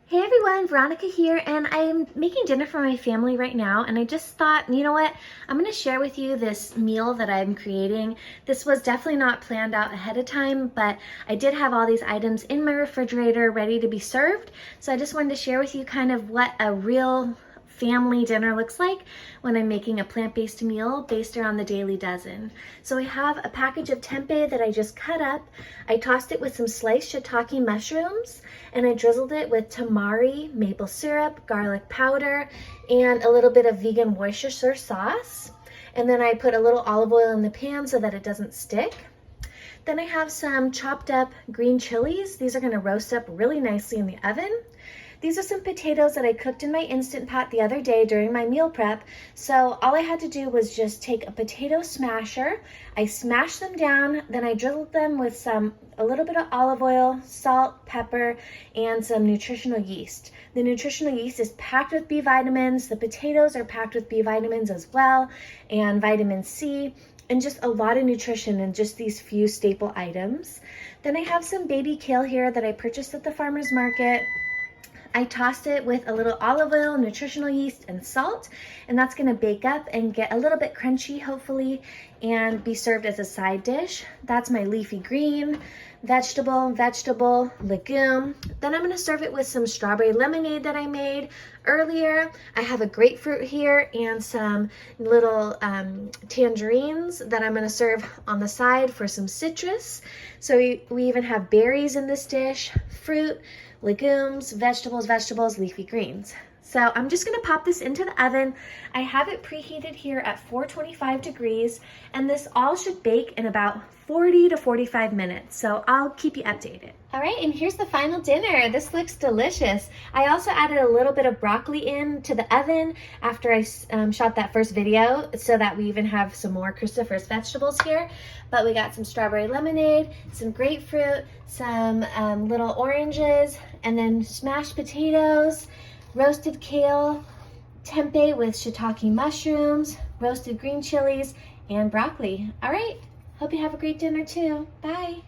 Hey everyone, Veronica here, and I'm making dinner for my family right now, and I just thought, you know what, I'm going to share with you this meal that I'm creating. This was definitely not planned out ahead of time, but I did have all these items in my refrigerator ready to be served, so I just wanted to share with you kind of what a real family dinner looks like when I'm making a plant-based meal based around the Daily Dozen. So I have a package of tempeh that I just cut up. I tossed it with some sliced shiitake mushrooms, and I drizzled it with tamari, maple syrup, garlic powder, and a little bit of vegan Worcestershire sauce. And then I put a little olive oil in the pan so that it doesn't stick. Then I have some chopped up green chilies. These are going to roast up really nicely in the oven. These are some potatoes that I cooked in my Instant Pot the other day during my meal prep. So all I had to do was just take a potato smasher. I smashed them down, then I drizzled them with a little bit of olive oil, salt, pepper, and some nutritional yeast. The nutritional yeast is packed with B vitamins. The potatoes are packed with B vitamins as well, and vitamin C, and just a lot of nutrition in just these few staple items. Then I have some baby kale here that I purchased at the farmer's market. I tossed it with a little olive oil, nutritional yeast, and salt, and that's gonna bake up and get a little bit crunchy, hopefully, and be served as a side dish. That's my leafy green, vegetable, legume. Then I'm gonna serve it with some strawberry lemonade that I made earlier. I have a grapefruit here and some little tangerines that I'm gonna serve on the side for some citrus. So we even have berries in this dish, fruit, legumes, vegetables, leafy greens. So I'm just gonna pop this into the oven. I have it preheated here at 425 degrees, and this all should bake in about 40 to 45 minutes. So I'll keep you updated. All right, and here's the final dinner. This looks delicious. I also added a little bit of broccoli into the oven after I shot that first video, so that we even have some more cruciferous vegetables here. But we got some strawberry lemonade, some grapefruit, some little oranges, and then smashed potatoes, roasted kale, tempeh with shiitake mushrooms, roasted green chilies, and broccoli. All right, hope you have a great dinner too. Bye.